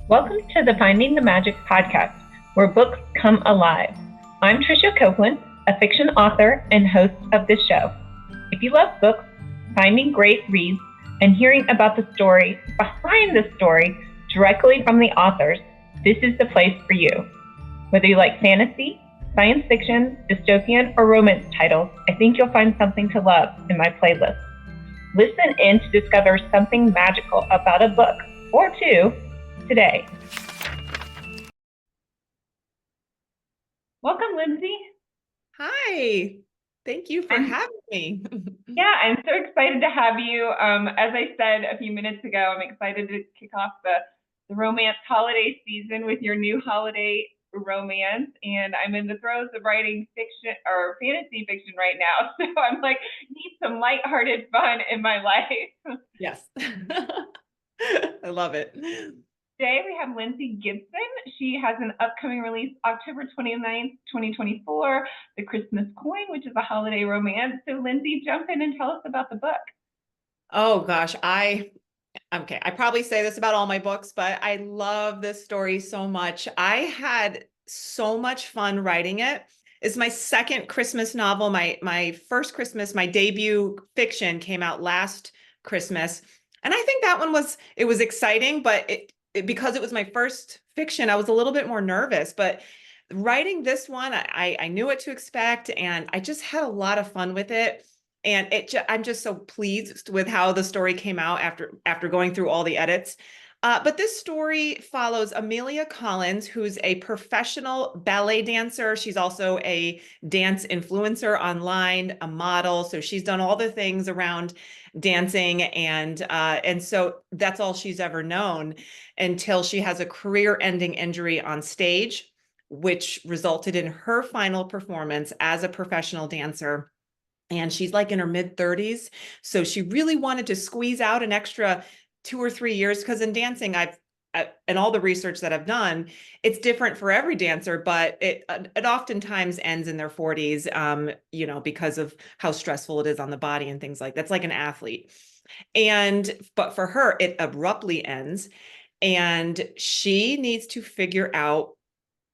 Welcome to the Finding the Magic podcast, where books come alive. I'm Tricia Copeland, a fiction author and host of this show. If you love books, finding great reads, and hearing about the story behind the story directly from the authors, this is the place for you. Whether you like fantasy, science fiction, dystopian, or romance titles, I think you'll find something to love in my playlist. Listen in to discover something magical about a book or two today. Welcome, Lindsay. Hi, thank you for having me. Yeah, I'm so excited to have you. As I said a few minutes ago, I'm excited to kick off the romance holiday season with your new holiday romance. And I'm in the throes of writing fiction or fantasy fiction right now. So I'm like, need some lighthearted fun in my life. Yes, I love it. Today we have Lindsay Gibson. She has an upcoming release October 29th, 2024, The Christmas Coin, which is a holiday romance. So Lindsay, jump in and tell us about the book. Oh gosh, I probably say this about all my books, but I love this story so much. I had so much fun writing it. It's my second Christmas novel. My first Christmas, my debut fiction came out last Christmas. And I think that one was exciting, but because it was my first fiction, I was a little bit more nervous. But writing this one, I knew what to expect, and I just had a lot of fun with it. And I'm just so pleased with how the story came out after going through all the edits. But this story follows Amelia Collins, who's a professional ballet dancer. She's also a dance influencer online, a model. So she's done all the things around dancing, and so that's all she's ever known until she has a career-ending injury on stage, which resulted in her final performance as a professional dancer. And she's like in her mid-30s. So she really wanted to squeeze out an extra 2 or 3 years, because in dancing, and all the research that I've done, it's different for every dancer, but it oftentimes ends in their 40s, because of how stressful it is on the body and things like that's like an athlete. But for her, it abruptly ends, and she needs to figure out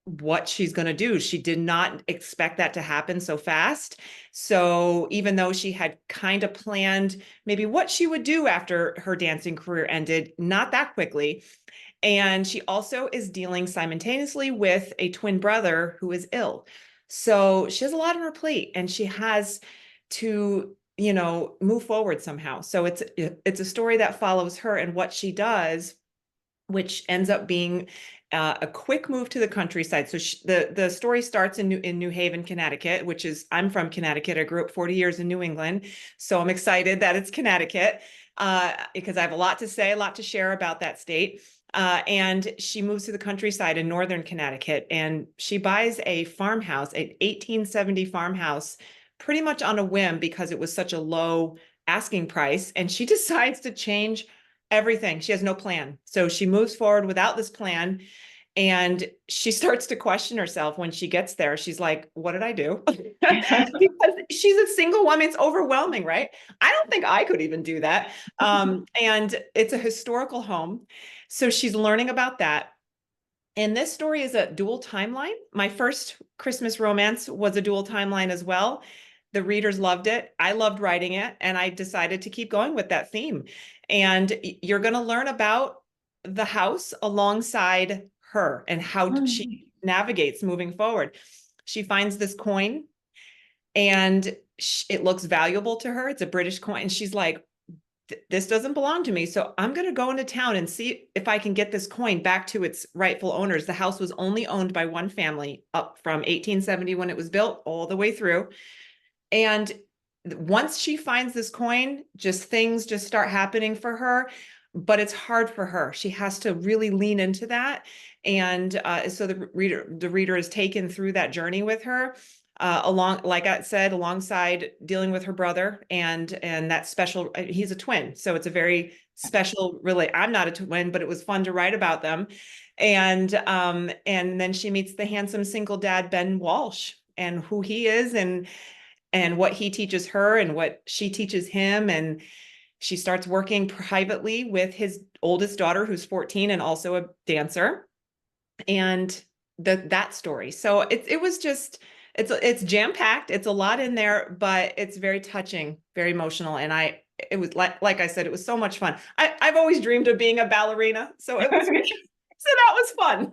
what she's going to do. She did not expect that to happen so fast. So even though she had kind of planned maybe what she would do after her dancing career ended, not that quickly. And she also is dealing simultaneously with a twin brother who is ill. So she has a lot on her plate, and she has to, move forward somehow. So it's a story that follows her and what she does, which ends up being a quick move to the countryside. So the story starts in New Haven, Connecticut, which is, I'm from Connecticut. I grew up 40 years in New England. So I'm excited that it's Connecticut, because I have a lot to say, a lot to share about that state. And she moves to the countryside in northern Connecticut, and she buys a farmhouse, an 1870 farmhouse, pretty much on a whim because it was such a low asking price. And she decides to change everything. She has no plan. So she moves forward without this plan. And she starts to question herself when she gets there. She's like, what did I do? Because she's a single woman. It's overwhelming, right? I don't think I could even do that. And it's a historical home. So she's learning about that. And this story is a dual timeline. My first Christmas romance was a dual timeline as well. The readers loved it. I loved writing it, and I decided to keep going with that theme. And you're going to learn about the house alongside her and how she navigates moving forward. She finds this coin, and it looks valuable to her. It's a British coin. And she's like, this doesn't belong to me. So I'm going to go into town and see if I can get this coin back to its rightful owners. The house was only owned by one family up from 1870 when it was built all the way through. And once she finds this coin, things just start happening for her, but it's hard for her. She has to really lean into that. And so the reader is taken through that journey with her, like I said, alongside dealing with her brother and that special, he's a twin. So it's a very special, really, I'm not a twin, but it was fun to write about them. And then she meets the handsome single dad, Ben Walsh, and who he is, and what he teaches her and what she teaches him. And she starts working privately with his oldest daughter who's 14 and also a dancer, and that story. So it was just, it's jam-packed. It's a lot in there, but it's very touching, very emotional. And it was like I said, it was so much fun. I've always dreamed of being a ballerina. So it was, so that was fun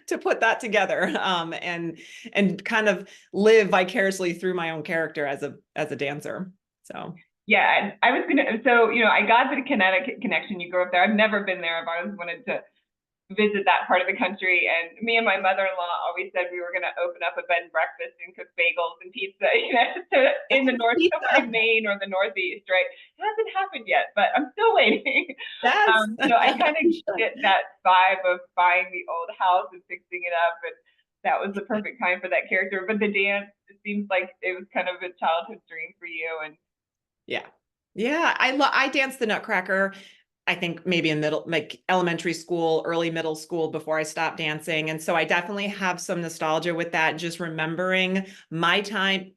to put that together, and kind of live vicariously through my own character as a dancer. So. Yeah, I was gonna. So I got the Connecticut connection. You grew up there. I've never been there. I've always wanted to visit that part of the country. And me and my mother-in-law always said we were going to open up a bed and breakfast and cook bagels and pizza, in the north, somewhere in Maine or the Northeast, right? It hasn't happened yet, but I'm still waiting. Yes. I kind of get that vibe of buying the old house and fixing it up, and that was the perfect time for that character. But the dance, it seems like it was kind of a childhood dream for you. And yeah, I danced the Nutcracker, I think maybe in like elementary school, early middle school, before I stopped dancing. And so I definitely have some nostalgia with that, just remembering my time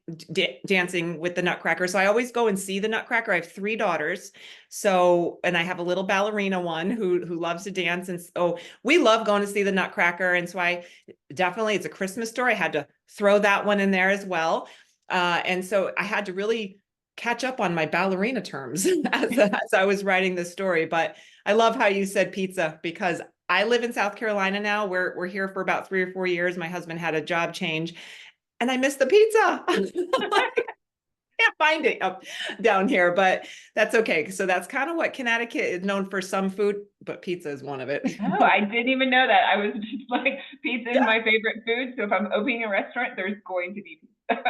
dancing with the Nutcracker. So I always go and see the Nutcracker. I have 3 daughters. So, and I have a little ballerina one who loves to dance. And so we love going to see the Nutcracker. And so it's a Christmas story. I had to throw that one in there as well. And so I had to really catch up on my ballerina terms as I was writing this story. But I love how you said pizza, because I live in South Carolina now. We're here for about 3 or 4 years. My husband had a job change and I miss the pizza. Can't find it up down here, but that's okay. So that's kind of what Connecticut is known for, some food, but pizza is one of it. Oh, I didn't even know that. I was just like, pizza is my favorite food. So if I'm opening a restaurant, there's going to be pizza.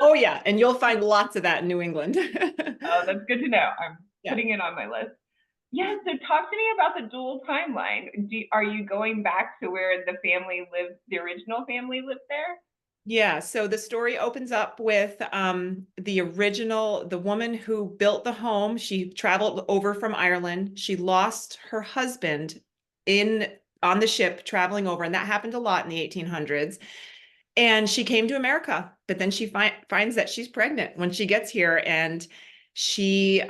Oh yeah, and you'll find lots of that in New England. Oh, that's good to know. I'm putting it on my list. Yeah, so talk to me about the dual timeline. Are you going back to where the original family lived there? Yeah, so the story opens up with the woman who built the home. She traveled over from Ireland. She lost her husband on the ship traveling over, and that happened a lot in the 1800s. And she came to America, but then she finds that she's pregnant when she gets here, and she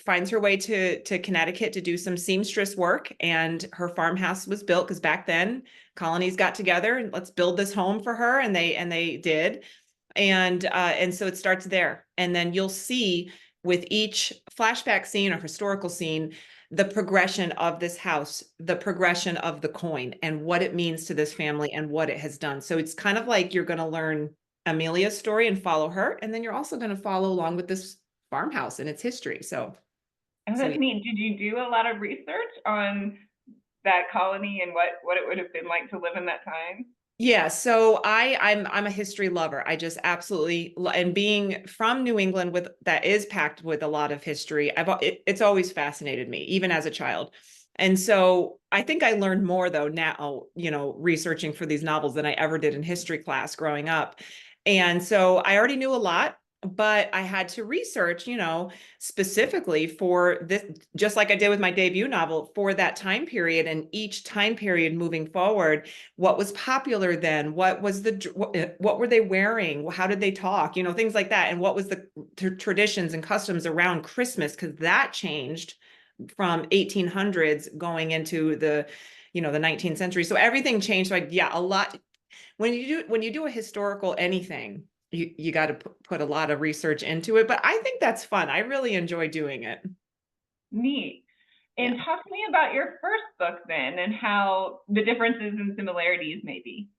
finds her way to Connecticut to do some seamstress work. And her farmhouse was built, because back then colonies got together and let's build this home for her, and they did. And so it starts there, and then you'll see with each flashback scene or historical scene the progression of this house, the progression of the coin, and what it means to this family and what it has done. So it's kind of like you're going to learn Amelia's story and follow her, and then you're also going to follow along with this farmhouse and its history. So That's neat. Did you do a lot of research on that colony and what it would have been like to live in that time? yeah, so I'm a history lover. I just absolutely, and being from New England that is packed with a lot of history, it's always fascinated me, even as a child. And so I think I learned more though now, researching for these novels, than I ever did in history class growing up. And so I already knew a lot, but I had to research, specifically for this, just like I did with my debut novel, for that time period, and each time period moving forward. What was popular then? What were they wearing? How did they talk? Things like that. And what was the traditions and customs around Christmas? Because that changed from 1800s going into the 19th century. So everything changed. So a lot. When you do a historical anything, you got to put a lot of research into it, but I think that's fun. I really enjoy doing it. Neat. And talk to me about your first book then, and how the differences and similarities may be.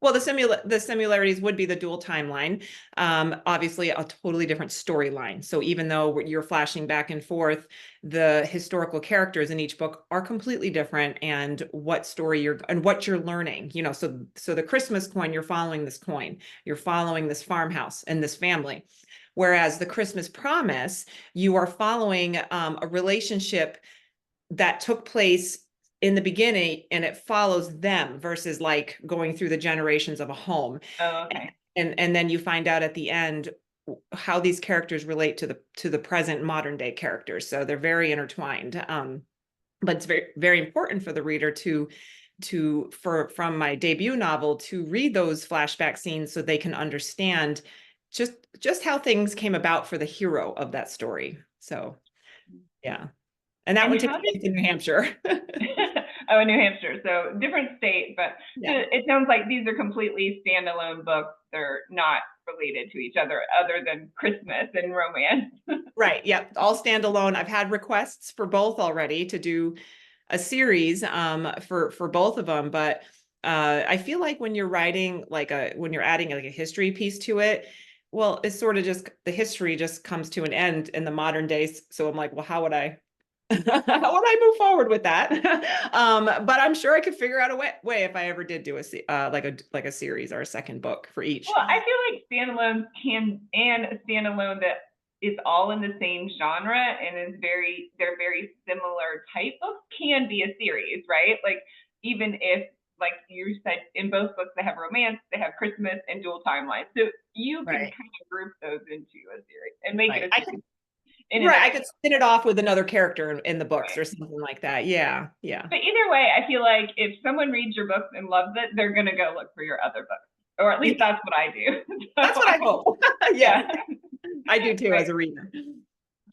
Well, the similarities would be the dual timeline. Obviously, a totally different storyline. So even though you're flashing back and forth, the historical characters in each book are completely different, and what you're learning. So the Christmas coin, you're following this coin, you're following this farmhouse and this family. Whereas the Christmas Promise, you are following a relationship that took place in the beginning, and it follows them, versus like going through the generations of a home. Oh, okay. And then you find out at the end how these characters relate to the present modern day characters. So they're very intertwined. But it's very, very important for the reader from my debut novel to read those flashback scenes, so they can understand just how things came about for the hero of that story. So yeah. And that And one takes how did place in New Hampshire. oh, in New Hampshire, so different state, but so Yeah. it sounds like these are completely standalone books. They're not related to each other than Christmas and romance. Right. Yeah. All standalone. I've had requests for both already to do a series for both of them, but I feel like when you're writing when you're adding like a history piece to it, well, it's sort of just the history just comes to an end in the modern days. So I'm like, well, how would I how would I move forward with that? But I'm sure I could figure out a way if I ever did do like a series or a second book for each. Well, I feel like standalones can, and a standalone that is all in the same genre and they're very similar type books can be a series, right? Like even if, like you said, in both books they have romance, they have Christmas and dual timelines, so you can Right. kind of group those into a series and make Right. it a series in and Right. of I could spin it off with another character in the books itself. or something like that. Yeah. Yeah. But either way, I feel like if someone reads your book and loves it, they're gonna go look for your other books, or at least that's what I do. That's what I hope. Yeah, Yeah. I do too right, as a reader.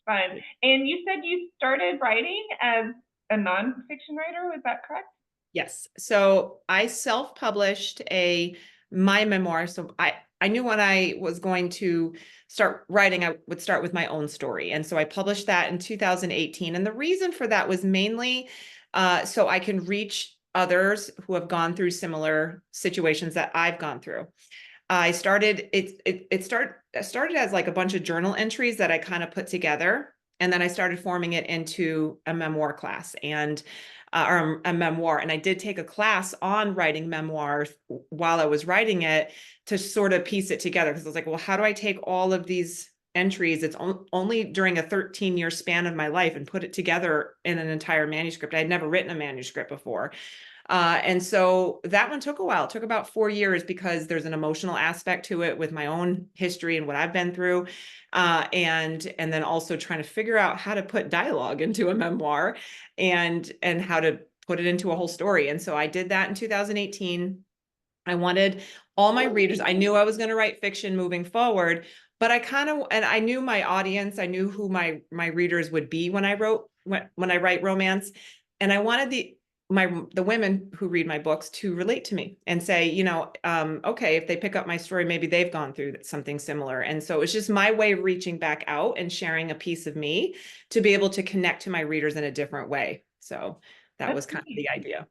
fun. And you said you started writing as a nonfiction writer, was that correct? Yes. So I self-published my memoir. So I knew when I was going to start writing, I would start with my own story. And so I published that in 2018. And the reason for that was mainly so I can reach others who have gone through similar situations that I've gone through. I started it started as like a bunch of journal entries that I kind of put together, and then I started forming it into a memoir class and or a memoir. And I did take a class on writing memoirs while I was writing it to sort of piece it together, because I was like, well, how do I take all of these entries? It's only during a 13-year span of my life and put it together in an entire manuscript. I had never written a manuscript before. And so that one took a while. It took about 4 years because there's an emotional aspect to it with my own history and what I've been through. And then also trying to figure out how to put dialogue into a memoir and how to put it into a whole story. And so I did that in 2018. I wanted all my readers, I knew I was going to write fiction moving forward, but and I knew my audience, I knew who my readers would be when I write romance. And I wanted the women who read my books to relate to me and say, okay, if they pick up my story, maybe they've gone through something similar. And so it's just my way of reaching back out and sharing a piece of me to be able to connect to my readers in a different way. So that was kind of the idea.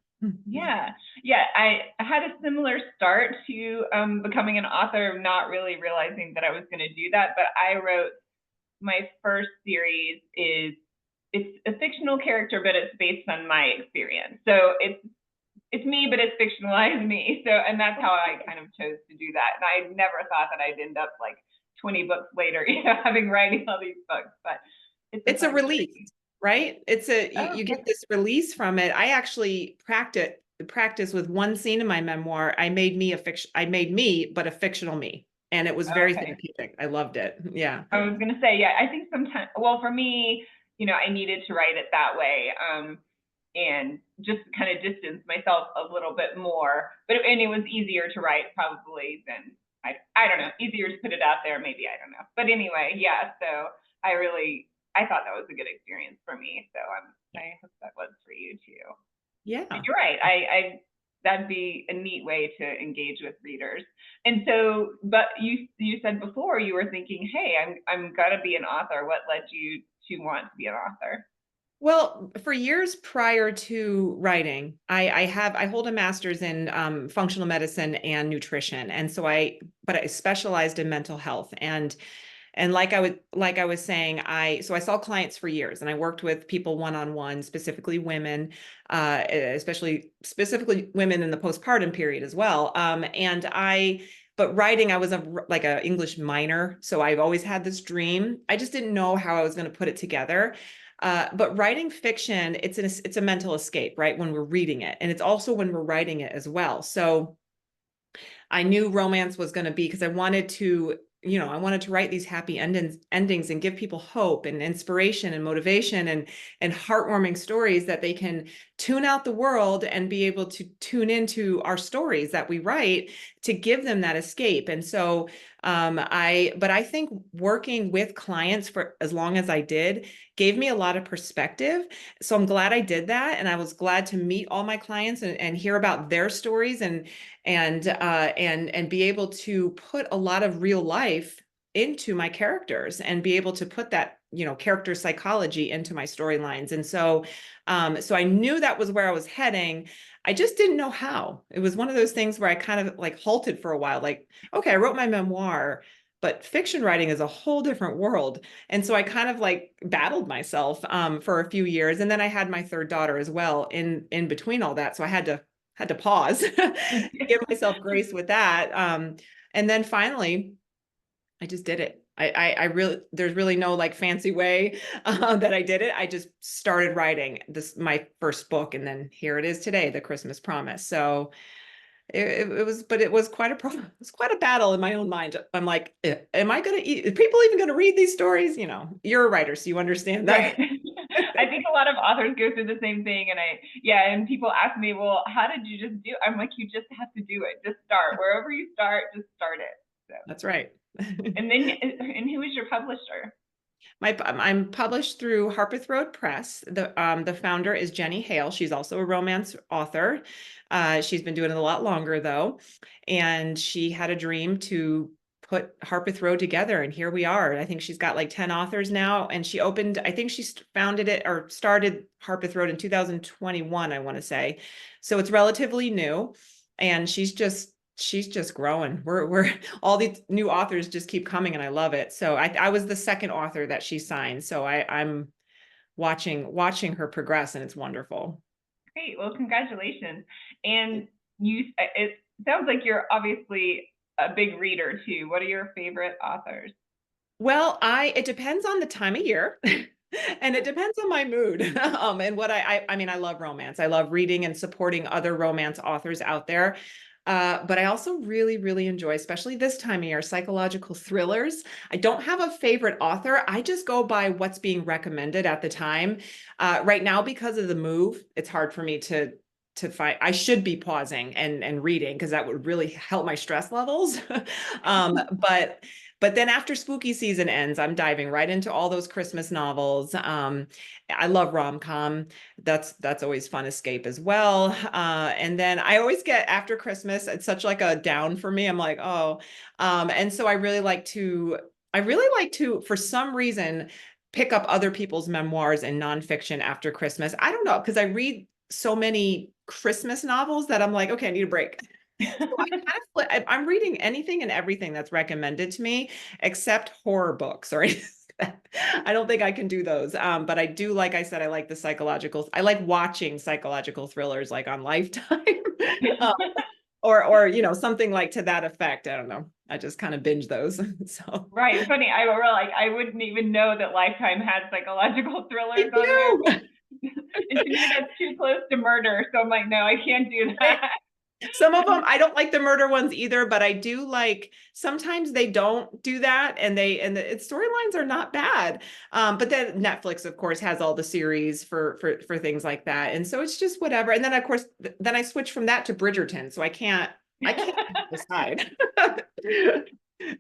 Yeah, yeah. I had a similar start to becoming an author, not really realizing that I was going to do that. But I wrote my first series it's a fictional character, but it's based on my experience. So it's me, but it's fictionalized me. So, and that's how I kind of chose to do that. And I never thought that I'd end up like 20 books later, having writing all these books. But it's a release, right? You get this release from it. I actually practice with one scene in my memoir. I made me, but a fictional me. And it was very therapeutic. I loved it. Yeah. I was going to say, yeah, I think sometimes, well, for me, I needed to write it that way. And just kind of distance myself a little bit more, and it was easier to write probably than, I don't know, easier to put it out there. Maybe, I don't know. But anyway, yeah. So I thought that was a good experience for me. So I hope that was for you too. Yeah. And you're right. That'd be a neat way to engage with readers. And so, but you said before you were thinking, hey, I'm gonna be an author. What led you to want to be an author? Well, for years prior to writing, I hold a master's in functional medicine and nutrition, and so but I specialized in mental health. And like I was saying, I saw clients for years, and I worked with people one-on-one, specifically women, specifically women in the postpartum period as well. But writing, I was like a English minor, so I've always had this dream. I just didn't know how I was going to put it together. But writing fiction, it's a mental escape, right? When we're reading it, and it's also when we're writing it as well. So I knew romance was going to be, because I wanted to write these happy endings and give people hope and inspiration and motivation and heartwarming stories that they can tune out the world and be able to tune into our stories that we write to give them that escape. And so But I think working with clients for as long as I did gave me a lot of perspective. So I'm glad I did that. And I was glad to meet all my clients and hear about their stories and be able to put a lot of real life into my characters and be able to put that, character psychology into my storylines. And so I knew that was where I was heading. I just didn't know how. It was one of those things where I kind of like halted for a while, like, okay, I wrote my memoir, but fiction writing is a whole different world. And so I kind of like battled myself for a few years. And then I had my third daughter as well in between all that. So I had to pause, give myself grace with that. And then finally, I just did it. I really, there's really no like fancy way that I did it. I just started writing my first book, and then here it is today, The Christmas Promise. So it was quite it was quite a battle in my own mind. I'm like, am I going to eat? Are people even going to read these stories? You're a writer, so you understand that. Right. I think a lot of authors go through the same thing. And people ask me, well, how did you just do it? I'm like, you just have to do it. Just start. Wherever you start, just start it. So. That's right. And who is your publisher? I'm published through Harpeth Road Press. The founder is Jenny Hale. She's also a romance author. She's been doing it a lot longer though. And she had a dream to put Harpeth Road together, and here we are. I think she's got like 10 authors now, and I think she founded it or started Harpeth Road in 2021, I want to say. So it's relatively new, and she's just growing. We're all these new authors just keep coming, and I love it. So I was the second author that she signed. So I'm watching her progress, and it's wonderful. Great. Well, congratulations. And it sounds like you're obviously a big reader too. What are your favorite authors? Well, it depends on the time of year. And it depends on my mood. And what I mean, I love romance. I love reading and supporting other romance authors out there. But I also really, really enjoy, especially this time of year, psychological thrillers. I don't have a favorite author. I just go by what's being recommended at the time. Right now, because of the move, it's hard for me to find. I should be pausing and reading, because that would really help my stress levels. But then after spooky season ends, I'm diving right into all those Christmas novels. I love rom-com. That's always fun escape as well. And then I always get after Christmas, it's such like a down for me. I'm like, oh. And so I really like to, for some reason, pick up other people's memoirs and nonfiction after Christmas. I don't know, because I read so many Christmas novels that I'm like, okay, I need a break. So I'm reading anything and everything that's recommended to me, except horror books or anything. I don't think I can do those. But I do, like I said, I like I like watching psychological thrillers like on Lifetime. Or something like to that effect. I don't know. I just kind of binge those. So right. Funny. I wouldn't even know that Lifetime had psychological thrillers on there. And to me, that's too close to murder. So I'm like, no, I can't do that. Some of them, I don't like the murder ones either, but I do like, sometimes they don't do that, and the storylines are not bad. But then Netflix, of course, has all the series for things like that. And so it's just whatever. And then of course, then I switch from that to Bridgerton. So I can't decide.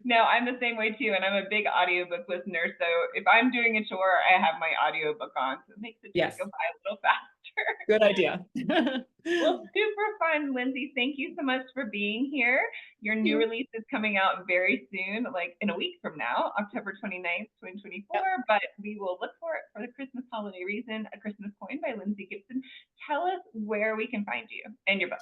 No, I'm the same way too. And I'm a big audiobook listener. So if I'm doing a chore, I have my audiobook on. So it makes the day go by a little faster. Good idea. Well, super fun, Lindsay. Thank you so much for being here. Your new release is coming out very soon, like in a week from now, October 29th, 2024. Yep. But we will look for it for the Christmas holiday reason, A Christmas Coin by Lindsay Gibson. Tell us where we can find you and your book.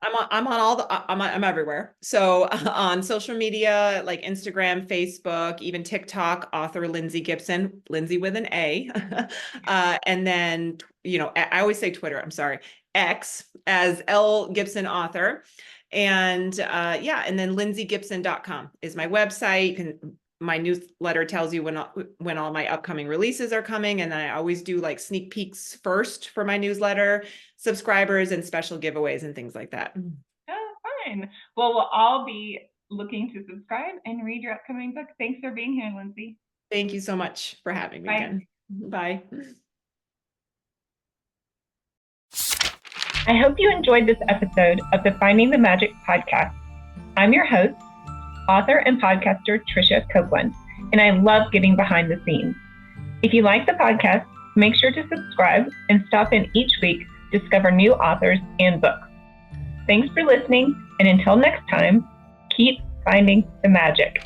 I'm everywhere. So on social media, like Instagram, Facebook, even TikTok, author Lindsay Gibson, Lindsay with an A. And then, I always say Twitter, I'm sorry, X as L Gibson author. And and then lindsaygibson.com is my website. My newsletter tells you when all my upcoming releases are coming. And then I always do like sneak peeks first for my newsletter subscribers and special giveaways and things like that. Oh, fine. Well, we'll all be looking to subscribe and read your upcoming book. Thanks for being here, Lindsay. Thank you so much for having me again. Bye. I hope you enjoyed this episode of the Finding the Magic podcast. I'm your host, author and podcaster Tricia Copeland, and I love getting behind the scenes. If you like the podcast, make sure to subscribe and stop in each week to discover new authors and books. Thanks for listening, and until next time, keep finding the magic.